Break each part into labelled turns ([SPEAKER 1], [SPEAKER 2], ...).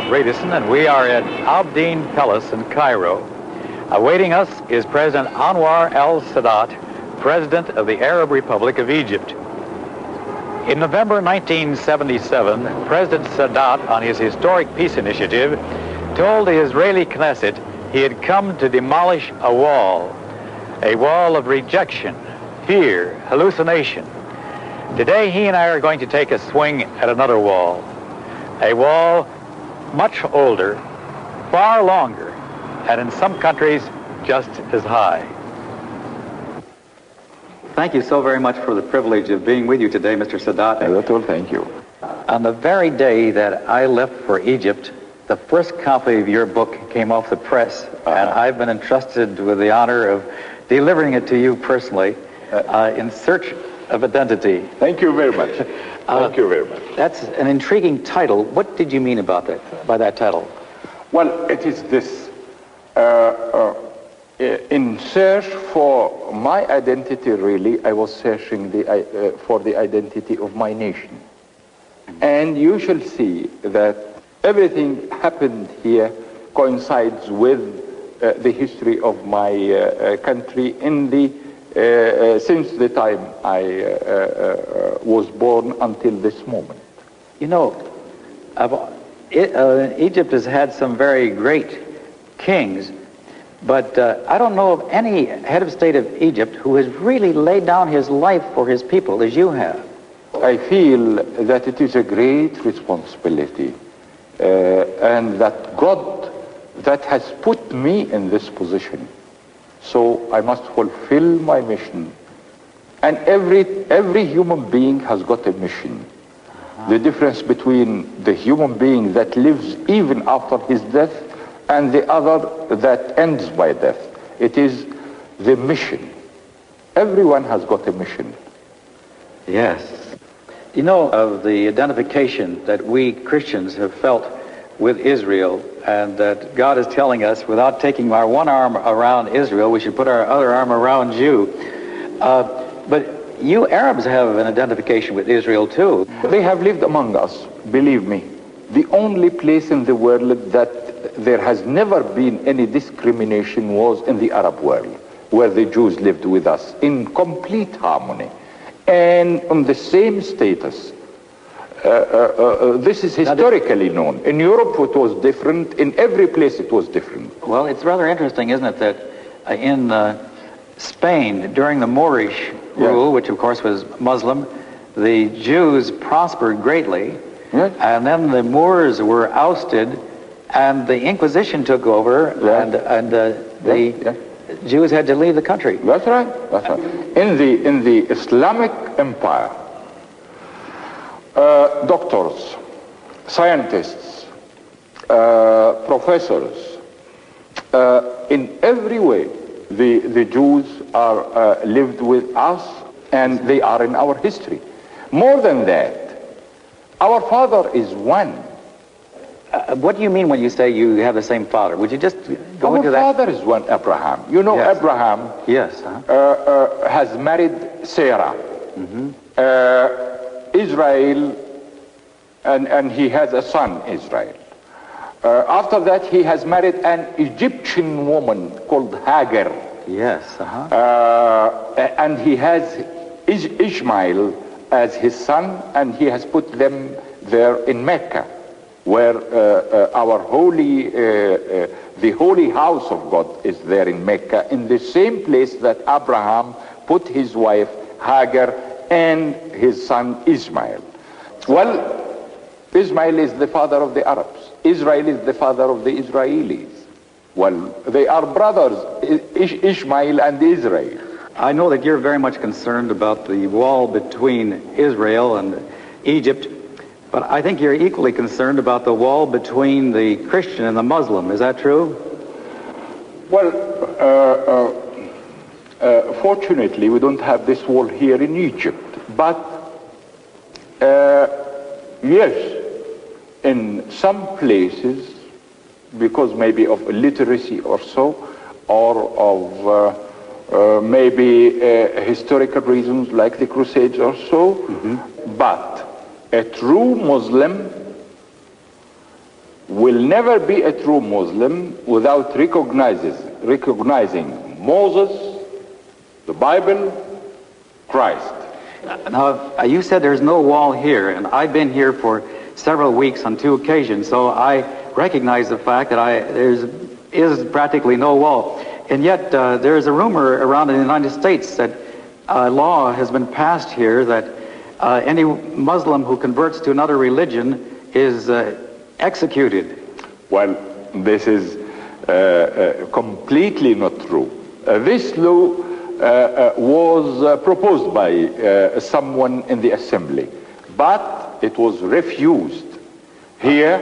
[SPEAKER 1] Bredesen, and we are at Abdeen Palace in Cairo. Awaiting us is President Anwar Sadat, President of the Arab Republic of Egypt. In November 1977, President Sadat, on his historic peace initiative, told the Israeli Knesset he had come to demolish a wall of rejection, fear, hallucination. Today, he and I are going to take a swing at another wall, a wall much older, far longer, and in some countries just as high. Thank you so very much for the privilege of being with you today, Mr. Sadat.
[SPEAKER 2] Well, thank you.
[SPEAKER 1] On the very day that I left for Egypt, the first copy of your book came off the press, and I've been entrusted with the honor of delivering it to you personally, In Search of Identity.
[SPEAKER 2] Thank you very much. Thank you very much.
[SPEAKER 1] That's an intriguing title. What did you mean about that, by that title?
[SPEAKER 2] Well, it is this. In search for my identity, really, I was searching for the identity of my nation. And you shall see that everything happened here coincides with the history of my country in the since the time I was born until this moment.
[SPEAKER 1] You know, Egypt has had some very great kings, but I don't know of any head of state of Egypt who has really laid down his life for his people as you have.
[SPEAKER 2] I feel that it is a great responsibility and that God that has put me in this position. So I must fulfill my mission. And every human being has got a mission. The difference between the human being that lives even after his death and the other that ends by death, it is the mission. Everyone has got a mission.
[SPEAKER 1] Yes. You know of the identification that we Christians have felt with Israel, and that God is telling us, without taking our one arm around Israel, we should put our other arm around you. But you Arabs have an identification with Israel too.
[SPEAKER 2] They have lived among us, believe me. The only place in the world that there has never been any discrimination was in the Arab world, where the Jews lived with us in complete harmony and on the same status. This is historically known. In Europe it was different. In every place it was different.
[SPEAKER 1] Well, it's rather interesting, isn't it, that in Spain, during the Moorish rule, which of course was Muslim, the Jews prospered greatly, and then the Moors were ousted, and the Inquisition took over, and the Jews had to leave the country.
[SPEAKER 2] That's right. That's right. In the Islamic Empire, doctors, scientists, professors, in every way, the Jews are lived with us, and they are in our history. More than that, our father is one.
[SPEAKER 1] What do you mean when you say you have the same father? Would you just go into that?
[SPEAKER 2] Our father is one, Abraham. You know, yes. Abraham has married Sarah. Israel, and he has a son, Israel. After that, he has married an Egyptian woman called Hagar.
[SPEAKER 1] Yes.
[SPEAKER 2] And he has Ishmael as his son, and he has put them there in Mecca, where our the holy house of God is there in Mecca, in the same place that Abraham put his wife Hagar and his son Ishmael. Well, Ishmael is the father of the Arabs. Israel is the father of the Israelis. Well, they are brothers, Ishmael and Israel.
[SPEAKER 1] I know that you're very much concerned about the wall between Israel and Egypt, but I think you're equally concerned about the wall between the Christian and the Muslim. Is that true?
[SPEAKER 2] Well, fortunately, we don't have this wall here in Egypt. But, yes, in some places, because maybe of illiteracy or so, or of maybe historical reasons like the Crusades or so, but a true Muslim will never be a true Muslim without recognizing Moses, the Bible, Christ.
[SPEAKER 3] Now, you said there's no wall here, and I've been here for several weeks on 2 occasions, so I recognize the fact that there is practically no wall. And yet, there is a rumor around in the United States that a law has been passed here that any Muslim who converts to another religion is executed.
[SPEAKER 2] Well, this is completely not true. This law was proposed by someone in the assembly, but it was refused here.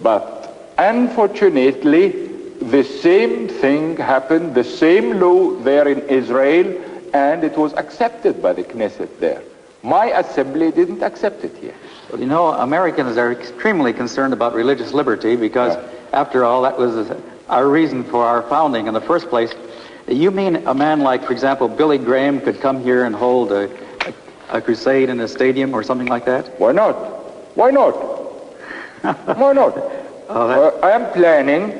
[SPEAKER 2] But unfortunately, the same thing happened, the same law there in Israel, and it was accepted by the Knesset there. My assembly didn't accept it here.
[SPEAKER 3] Well, you know, Americans are extremely concerned about religious liberty because, after all, that was our reason for our founding in the first place. You mean a man like, for example, Billy Graham could come here and hold a crusade in a stadium or something like that?
[SPEAKER 2] Why not? Why not? Why not? I am planning,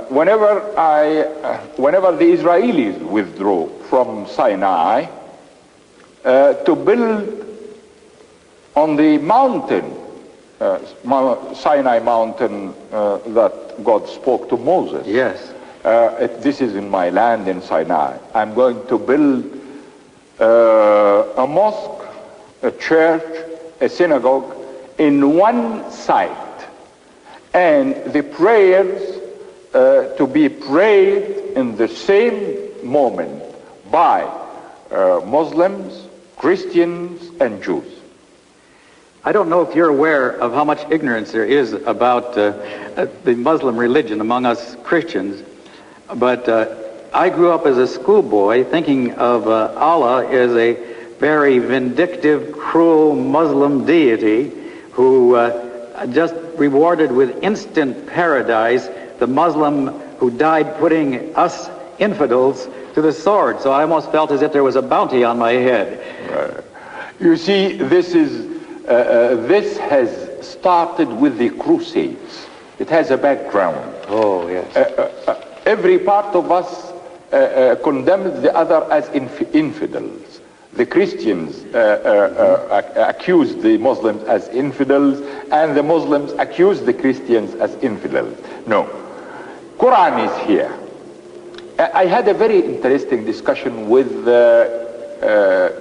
[SPEAKER 2] whenever the Israelis withdraw from Sinai, to build on the mountain, Sinai mountain that God spoke to Moses.
[SPEAKER 3] Yes.
[SPEAKER 2] This is in my land in Sinai. I'm going to build a mosque, a church, a synagogue in one site. And the prayers to be prayed in the same moment by Muslims, Christians, and Jews.
[SPEAKER 3] I don't know if you're aware of how much ignorance there is about the Muslim religion among us Christians, but I grew up as a schoolboy thinking of Allah as a very vindictive, cruel Muslim deity who just rewarded with instant paradise the Muslim who died putting us infidels to the sword. So I almost felt as if there was a bounty on my head.
[SPEAKER 2] You see, this has started with the Crusades. It has a background.
[SPEAKER 3] Oh, yes.
[SPEAKER 2] Every part of us condemns the other as infidels. The Christians accused the Muslims as infidels, and the Muslims accused the Christians as infidels. No. Quran is here. I had a very interesting discussion with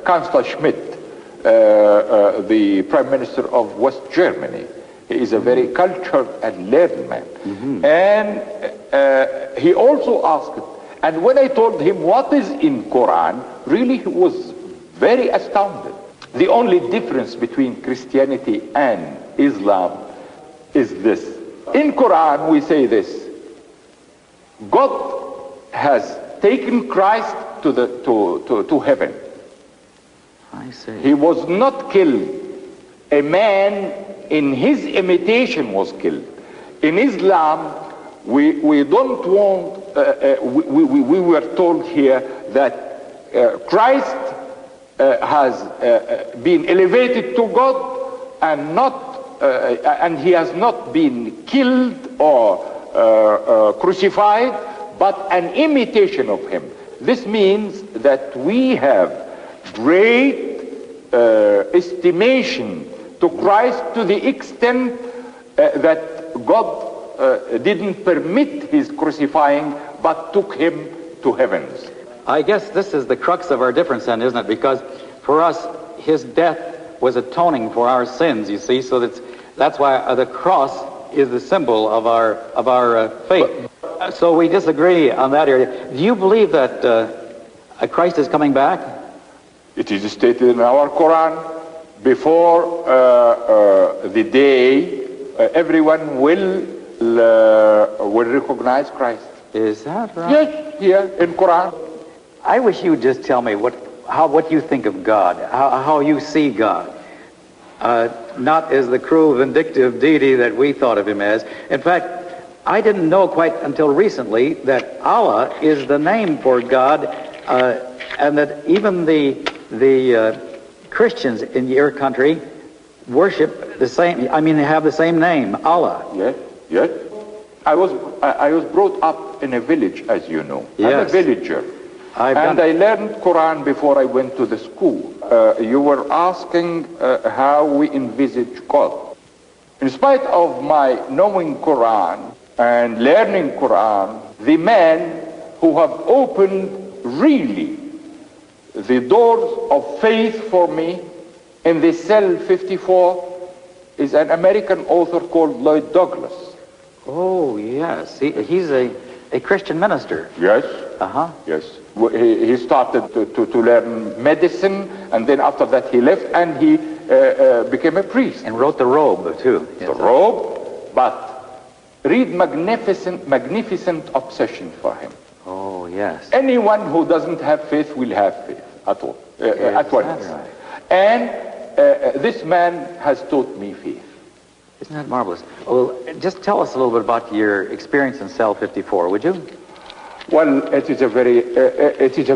[SPEAKER 2] Chancellor Schmidt, the Prime Minister of West Germany. He is a very cultured and learned man. Mm-hmm. And he also asked, and when I told him what is in Quran, really he was very astounded. The only difference between Christianity and Islam is this. In Quran we say this: God has taken Christ to heaven.
[SPEAKER 3] I see.
[SPEAKER 2] He was not killed. A man in his imitation was killed. In Islam, we don't want, we were told here that Christ has been elevated to God and and he has not been killed or crucified, but an imitation of him. This means that we have great estimation to Christ to the extent that God didn't permit his crucifying, but took him to heavens.
[SPEAKER 3] I guess this is the crux of our difference then, isn't it? Because for us, his death was atoning for our sins, you see, so that's why the cross is the symbol of our faith. So we disagree on that area. Do you believe that Christ is coming back?
[SPEAKER 2] It is stated in our Quran, before the day everyone will recognize Christ.
[SPEAKER 3] Is that right?
[SPEAKER 2] Yes, here in Quran.
[SPEAKER 3] I wish you would just tell me what you think of God, how you see God. Not as the cruel, vindictive deity that we thought of him as. In fact, I didn't know quite until recently that Allah is the name for God, and that even the Christians in your country worship the same, I mean, have the same name, Allah.
[SPEAKER 2] Yes, yes. I was brought up in a village, as you know.
[SPEAKER 3] Yes.
[SPEAKER 2] I'm a villager. I learned Quran before I went to the school. You were asking how we envisage God. In spite of my knowing Quran and learning Quran, the man who have opened really the doors of faith for me in the cell 54 is an American author called Lloyd Douglas.
[SPEAKER 3] Oh, yes. He's a Christian minister.
[SPEAKER 2] Yes.
[SPEAKER 3] Uh-huh.
[SPEAKER 2] Yes. He started to learn medicine, and then after that he left and he became a priest.
[SPEAKER 3] And wrote the Robe, too.
[SPEAKER 2] The Robe, but read magnificent obsession for him.
[SPEAKER 3] Oh, yes.
[SPEAKER 2] Anyone who doesn't have faith will have faith at all, at once.
[SPEAKER 3] Right.
[SPEAKER 2] And this man has taught me faith.
[SPEAKER 3] Isn't that marvelous? Well, just tell us a little bit about your experience in Cell 54, would you?
[SPEAKER 2] Well, it is a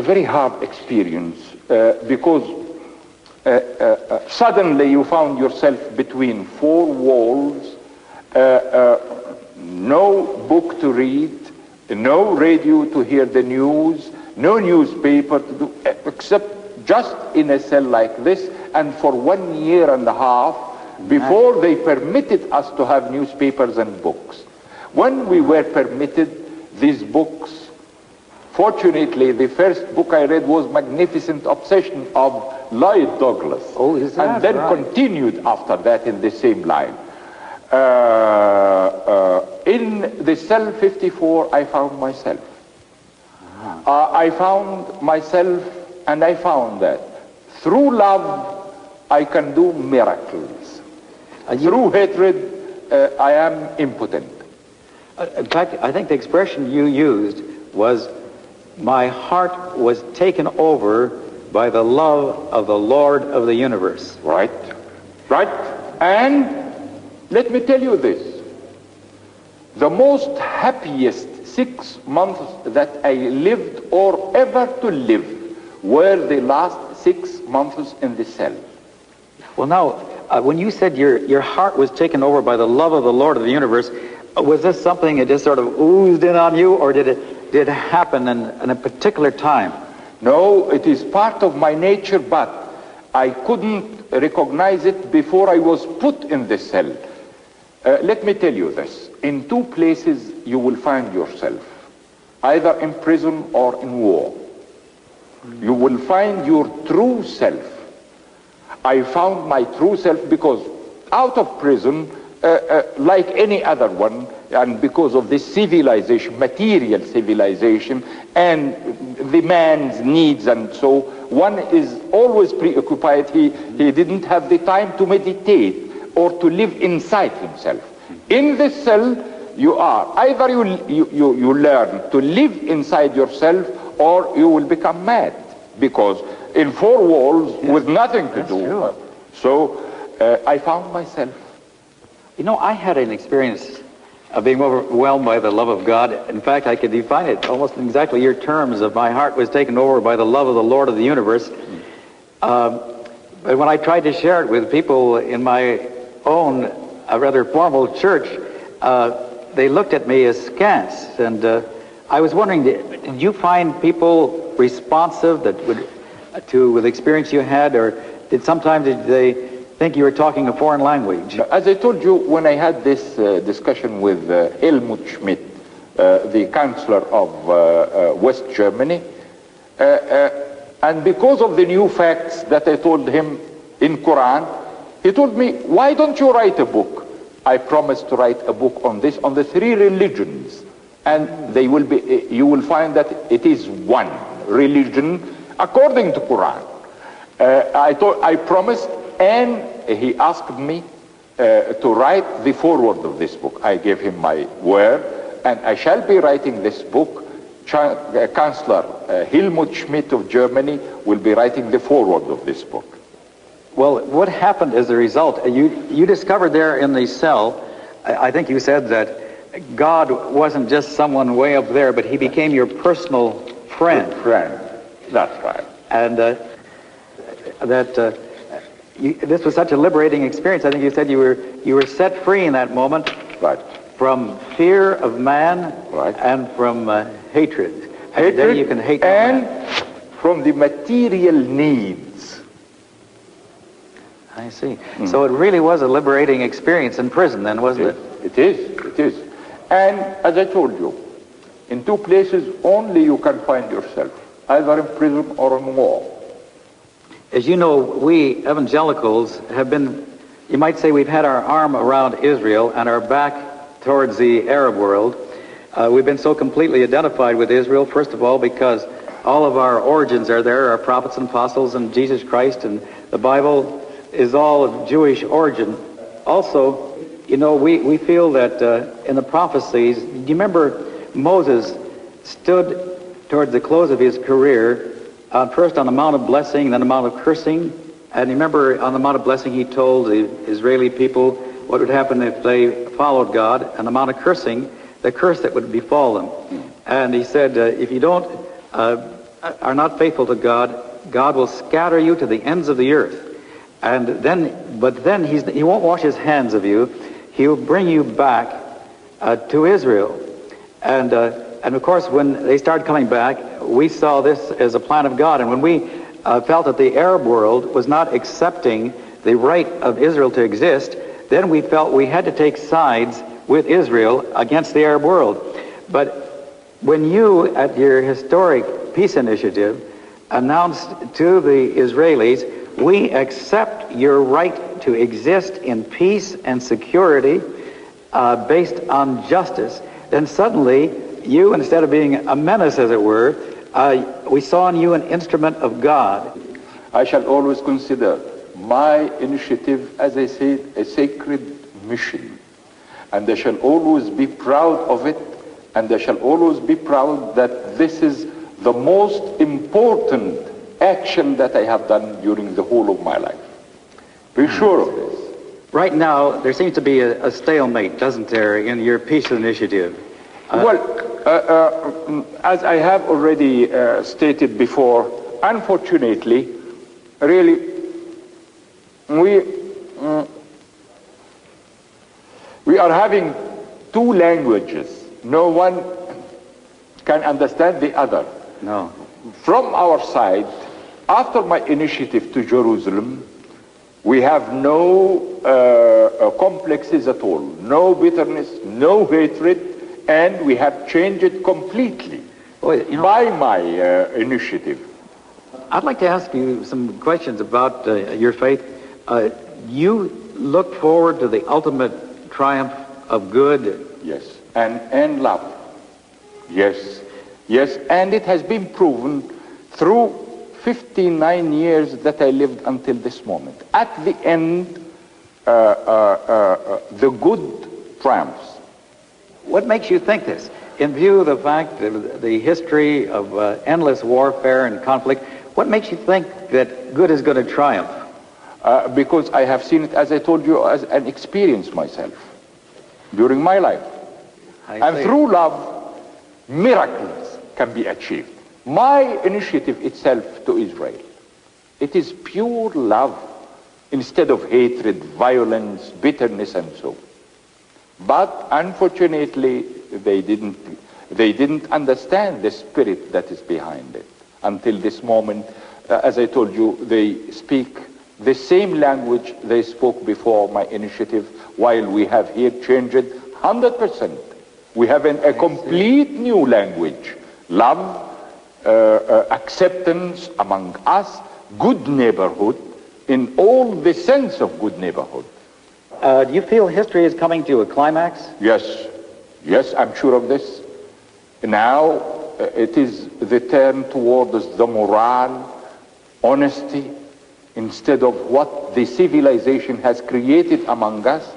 [SPEAKER 2] very hard experience because suddenly you found yourself between four walls, no book to read, no radio to hear the news, no newspaper to do, except just in a cell like this, and for 1 year and a half before they permitted us to have newspapers and books. When we were permitted these books, fortunately, the first book I read was Magnificent Obsession of Lloyd Douglas.
[SPEAKER 3] Oh, is that
[SPEAKER 2] and then
[SPEAKER 3] right?
[SPEAKER 2] Continued after that in the same line. In the cell 54, I found myself. I found myself, and I found that through love, I can do miracles. Through hatred, I am impotent.
[SPEAKER 3] In fact, I think the expression you used was, my heart was taken over by the love of the Lord of the universe.
[SPEAKER 2] Right. Right. And let me tell you this. The most happiest 6 months that I lived or ever to live were the last 6 months in the cell.
[SPEAKER 3] Well, now, when you said your heart was taken over by the love of the Lord of the universe, was this something that just sort of oozed in on you, or did it happen in a particular time?
[SPEAKER 2] No, it is part of my nature, but I couldn't recognize it before I was put in the cell. Let me tell you this. In two places you will find yourself, either in prison or in war. You will find your true self. I found my true self because out of prison, like any other one, and because of this civilization, material civilization, and the man's needs, and so one is always preoccupied. He didn't have the time to meditate or to live inside himself. In this cell, you are either you learn to live inside yourself, or you will become mad, because in four walls, yes, with nothing to do.
[SPEAKER 3] True.
[SPEAKER 2] So I found myself.
[SPEAKER 3] You know, I had an experience of being overwhelmed by the love of God. In fact, I could define it almost in exactly your terms, of my heart was taken over by the love of the Lord of the universe. But when I tried to share it with people in my own rather formal church, they looked at me askance. And I was wondering, did you find people responsive that would to the experience you had, or did they think you were talking a foreign language?
[SPEAKER 2] As I told you, when I had this discussion with Helmut Schmidt, the Chancellor of West Germany, and because of the new facts that I told him in Quran, he told me, why don't you write a book? I promised to write a book on this, on the three religions, and they will be, you will find that it is one religion according to Quran. I promised, and he asked me to write the foreword of this book. I gave him my word, and I shall be writing this book. Chancellor Helmut Schmidt of Germany will be writing the foreword of this book.
[SPEAKER 3] Well, what happened as a result? You discovered there in the cell, I think you said that God wasn't just someone way up there, but he became your personal friend.
[SPEAKER 2] Friend, that's right.
[SPEAKER 3] And this was such a liberating experience. I think you said you were set free in that moment.
[SPEAKER 2] Right.
[SPEAKER 3] From fear of man.
[SPEAKER 2] Right.
[SPEAKER 3] And from hatred.
[SPEAKER 2] Hatred.
[SPEAKER 3] Today you can hate no
[SPEAKER 2] and
[SPEAKER 3] man.
[SPEAKER 2] From the material needs.
[SPEAKER 3] I see. So it really was a liberating experience in prison then, wasn't it?
[SPEAKER 2] It is. And as I told you, in two places only you can find yourself, either in prison or in war.
[SPEAKER 3] As you know, we evangelicals have been, you might say we've had our arm around Israel and our back towards the Arab world. We've been so completely identified with Israel, first of all, because all of our origins are there, our prophets and apostles and Jesus Christ, and the Bible is all of Jewish origin. Also, you know, we feel that in the prophecies, do you remember Moses stood towards the close of his career, first on the Mount of Blessing, then the Mount of Cursing, and remember on the Mount of Blessing he told the Israeli people what would happen if they followed God, and the Mount of Cursing, the curse that would befall them. And he said, if you don't, are not faithful to God, God will scatter you to the ends of the earth. And then, but then he won't wash his hands of you. He'll bring you back to Israel. And of course, when they started coming back, we saw this as a plan of God. And when we felt that the Arab world was not accepting the right of Israel to exist, then we felt we had to take sides with Israel against the Arab world. But when you, at your historic peace initiative, announced to the Israelis, we accept your right to exist in peace and security based on justice, then suddenly you, instead of being a menace, as it were, we saw in you an instrument of God.
[SPEAKER 2] I shall always consider my initiative, as I said, a sacred mission. And I shall always be proud of it, and I shall always be proud that this is the most important action that I have done during the whole of my life. Be sure of this.
[SPEAKER 3] Right now, there seems to be a stalemate, doesn't there, in your peace initiative?
[SPEAKER 2] As I have already stated before, unfortunately, really, we are having two languages. No one can understand the other.
[SPEAKER 3] No.
[SPEAKER 2] From our side, after my initiative to Jerusalem, we have no complexes at all, no bitterness, no hatred, and we have changed it completely by my initiative.
[SPEAKER 3] I'd like to ask you some questions about your faith. You look forward to the ultimate triumph of good.
[SPEAKER 2] Yes, and love. Yes, and it has been proven through 59 years that I lived until this moment. At the end, the good triumphs.
[SPEAKER 3] What makes you think this? In view of the fact that the history of endless warfare and conflict, what makes you think that good is going to triumph?
[SPEAKER 2] Because I have seen it, as I told you, as an experience myself during my life. And through love, miracles can be achieved. My initiative itself to Israel, it is pure love instead of hatred, violence, bitterness, and so. But unfortunately, they didn't understand the spirit that is behind it. Until this moment, as I told you, they speak the same language they spoke before my initiative, while we have here changed 100%. We have a complete new language. Love, acceptance among us, good neighborhood, in all the sense of good neighborhood.
[SPEAKER 3] Do you feel history is coming to a climax?
[SPEAKER 2] Yes, I'm sure of this. Now it is the turn towards the moral, honesty, instead of what the civilization has created among us,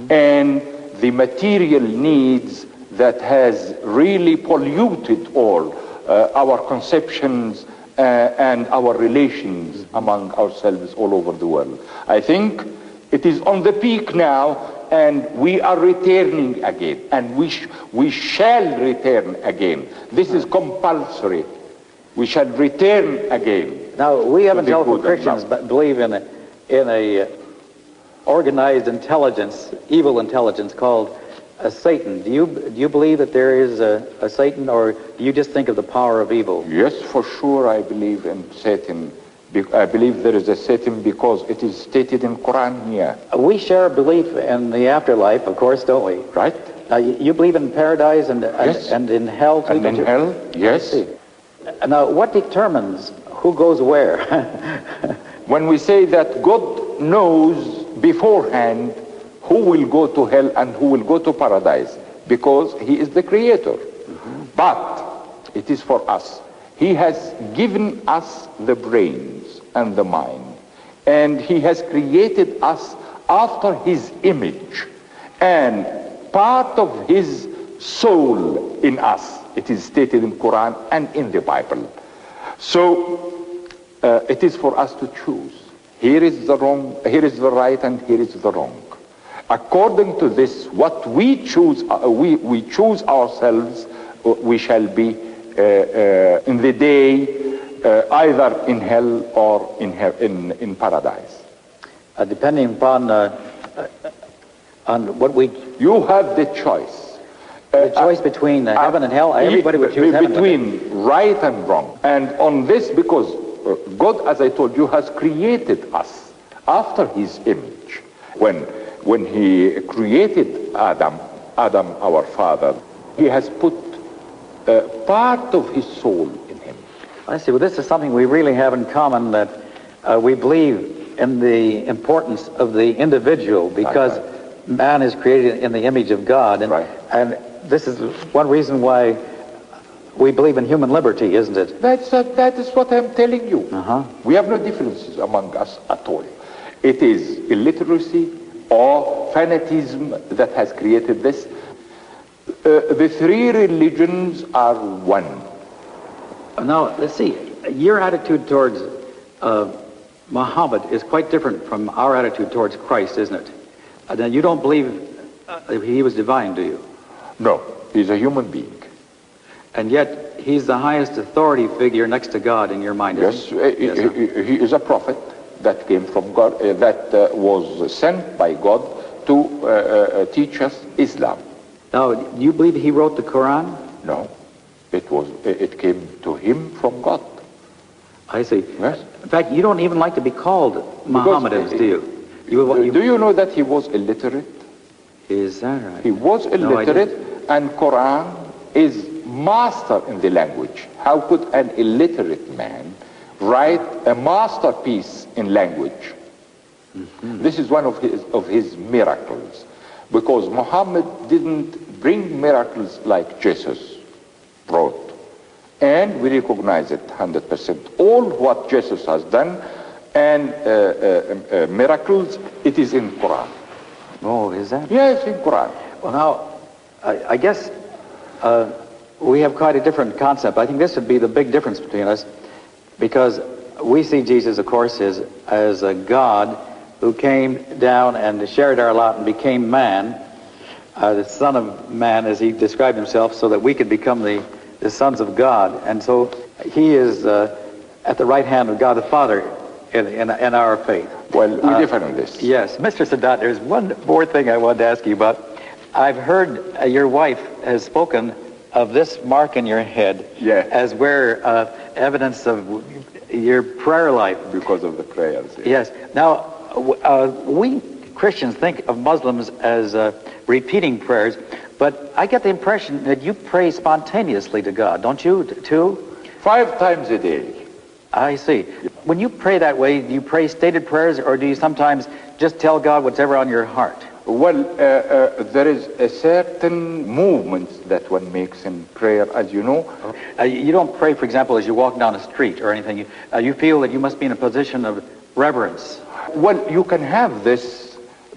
[SPEAKER 2] and the material needs that has really polluted all our conceptions and our relations among ourselves all over the world. I think it is on the peak now, and we are returning again, and we shall return again. This is compulsory. We shall return again.
[SPEAKER 3] Now, we evangelical Christians believe in in a organized intelligence, evil intelligence called Satan. Do you believe that there is a Satan, or do you just think of the power of evil?
[SPEAKER 2] Yes, for sure I believe in Satan. I believe there is a Satan because it is stated in Quran here.
[SPEAKER 3] We share a belief in the afterlife, of course, don't we?
[SPEAKER 2] Right?
[SPEAKER 3] You believe in paradise and
[SPEAKER 2] Yes.
[SPEAKER 3] and in hell too?
[SPEAKER 2] And in hell, yes.
[SPEAKER 3] Now, what determines who goes where?
[SPEAKER 2] When we say that God knows beforehand who will go to hell and who will go to paradise, because he is the creator. But it is for us. He has given us the brains and the mind, and he has created us after his image, and part of his soul in us. It is stated in Quran and in the Bible. So it is for us to choose. Here is the wrong, here is the right, and here is the wrong. According to this, what we choose, we choose ourselves, we shall be in the day either in hell or in paradise.
[SPEAKER 3] Depending upon on what we...
[SPEAKER 2] You have the choice.
[SPEAKER 3] The choice between heaven and hell. Everybody would choose heaven.
[SPEAKER 2] Between right and wrong. And on this, because God, as I told you, has created us after his image. When he created Adam, our father, he has put part of his soul in him.
[SPEAKER 3] I see. Well, this is something we really have in common, that we believe in the importance of the individual, because man is created in the image of God. And, and this is one reason why we believe in human liberty, isn't it?
[SPEAKER 2] That is what I'm telling you. We have no differences among us at all. It is illiteracy or fanatism that has created this. The three religions are one.
[SPEAKER 3] Now, let's see. Your attitude towards Muhammad is quite different from our attitude towards Christ, isn't it? Now, you don't believe he was divine, do you?
[SPEAKER 2] No, he's a human being.
[SPEAKER 3] And yet, he's the highest authority figure next to God in your mind, isn't
[SPEAKER 2] he? He is a prophet that came from God, that was sent by God to teach us Islam.
[SPEAKER 3] Now, do you believe he wrote the Quran?
[SPEAKER 2] No, it came to him from God.
[SPEAKER 3] I see.
[SPEAKER 2] Yes.
[SPEAKER 3] In fact, you don't even like to be called Mohammedans, do you?
[SPEAKER 2] Do you know that he was illiterate?
[SPEAKER 3] Is that right?
[SPEAKER 2] He was illiterate, and Quran is master in the language. How could an illiterate man write a masterpiece in language? This is one of his miracles, because Muhammad didn't bring miracles like Jesus brought, and we recognize it 100%. All what Jesus has done and miracles, it is in Quran.
[SPEAKER 3] Oh, is that?
[SPEAKER 2] Yes, in Quran.
[SPEAKER 3] Well, now, I guess we have quite a different concept. I think this would be the big difference between us, because we see Jesus, of course, as a God who came down and shared our lot and became man, the Son of Man, as he described himself, so that we could become the sons of God. And so he is at the right hand of God the Father in our faith.
[SPEAKER 2] Well, we differ on this.
[SPEAKER 3] Yes. Mr. Sadat, there's one more thing I wanted to ask you about. I've heard your wife has spoken of this mark in your head as where evidence of your prayer life.
[SPEAKER 2] Because of the prayers.
[SPEAKER 3] Yes. Now, we Christians think of Muslims as repeating prayers, but I get the impression that you pray spontaneously to God, don't you, too?
[SPEAKER 2] 5 times a day.
[SPEAKER 3] I see. When you pray that way, do you pray stated prayers, or do you sometimes just tell God whatever on your heart?
[SPEAKER 2] Well, there is a certain movement that one makes in prayer, as you know.
[SPEAKER 3] You don't pray, for example, as you walk down a street or anything. You feel that you must be in a position of reverence.
[SPEAKER 2] Well, you can have this,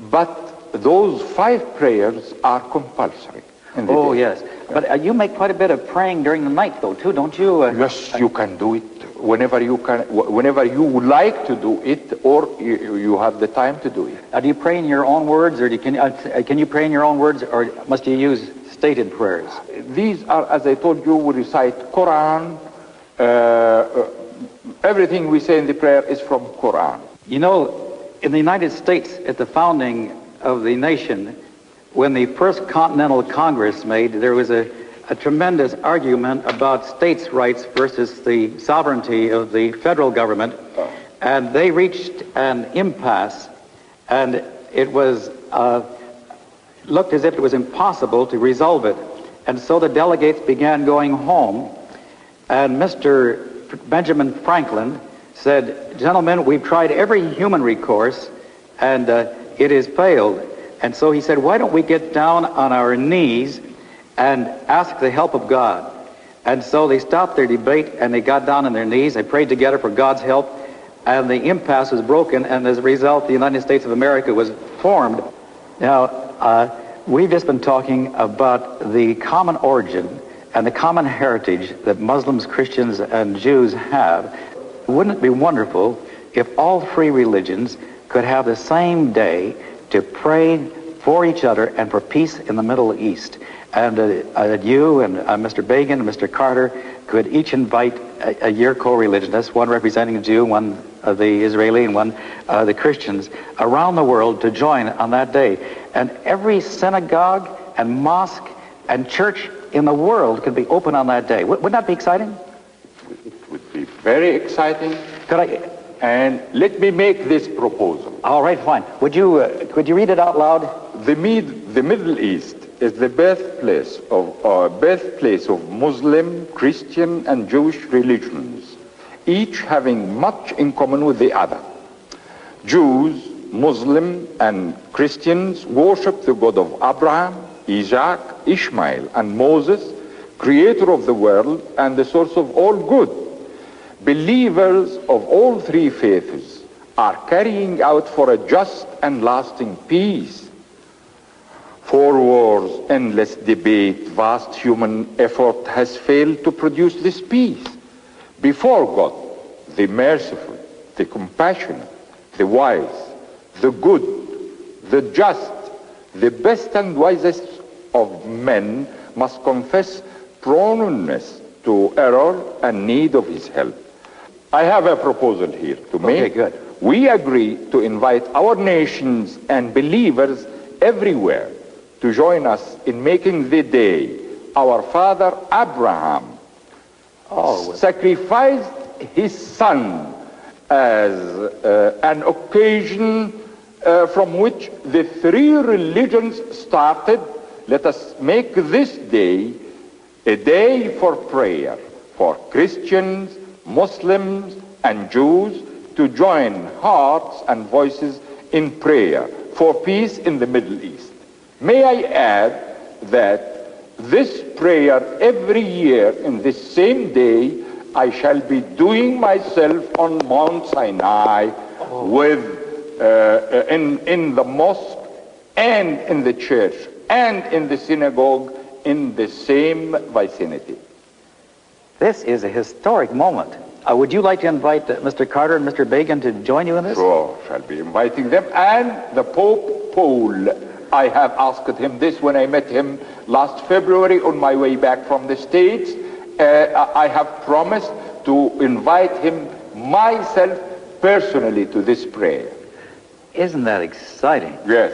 [SPEAKER 2] but those 5 prayers are compulsory.
[SPEAKER 3] Oh, yes. But you make quite a bit of praying during the night, though, too, don't you?
[SPEAKER 2] Yes, you can do it whenever you can, whenever you would like to do it, or you have the time to do it.
[SPEAKER 3] Do you pray in your own words, or can you pray in your own words, or must you use stated prayers?
[SPEAKER 2] These are, as I told you, we recite Quran. Everything we say in the prayer is from Quran.
[SPEAKER 3] You know, in the United States, at the founding of the nation, when the First Continental Congress made, there was a tremendous argument about states' rights versus the sovereignty of the federal government, and they reached an impasse, and it was looked as if it was impossible to resolve it. And so the delegates began going home, and Mr. Benjamin Franklin said, "Gentlemen, we've tried every human recourse, and it has failed." And so he said, "Why don't we get down on our knees and ask the help of God?" And so they stopped their debate, and they got down on their knees. They prayed together for God's help, and the impasse was broken, and as a result, the United States of America was formed. Now, we've just been talking about the common origin and the common heritage that Muslims, Christians, and Jews have. Wouldn't it be wonderful if all three religions could have the same day to pray for each other and for peace in the Middle East? And you and Mr. Begin and Mr. Carter could each invite your co-religionists, one representing the Jew, one the Israeli, and one the Christians, around the world to join on that day. And every synagogue and mosque and church in the world could be open on that day. Wouldn't that be exciting?
[SPEAKER 2] It would be very exciting.
[SPEAKER 3] Could I?
[SPEAKER 2] And let me make this proposal.
[SPEAKER 3] All right, fine. Could you read it out loud?
[SPEAKER 2] The Middle East is the birthplace of Muslim, Christian, and Jewish religions, each having much in common with the other. Jews, Muslim, and Christians worship the God of Abraham, Isaac, Ishmael, and Moses, creator of the world and the source of all good. Believers of all three faiths are carrying out for a just and lasting peace. For wars, endless debate, vast human effort has failed to produce this peace. Before God, the merciful, the compassionate, the wise, the good, the just, the best and wisest of men must confess proneness to error and need of his help. I have a proposal here to make.
[SPEAKER 3] Okay, good.
[SPEAKER 2] We agree to invite our nations and believers everywhere to join us in making the day our father Abraham sacrificed his son as an occasion from which the three religions started. Let us make this day a day for prayer for Christians, Muslims, and Jews to join hearts and voices in prayer for peace in the Middle East. May I add that this prayer every year in this same day I shall be doing myself on Mount Sinai in the mosque and in the church and in the synagogue in the same vicinity.
[SPEAKER 3] This is a historic moment. Would you like to invite Mr. Carter and Mr. Begin to join you in this?
[SPEAKER 2] Sure, shall be inviting them. And the Pope Paul, I have asked him this when I met him last February on my way back from the States. I have promised to invite him myself personally to this prayer.
[SPEAKER 3] Isn't that exciting?
[SPEAKER 2] Yes.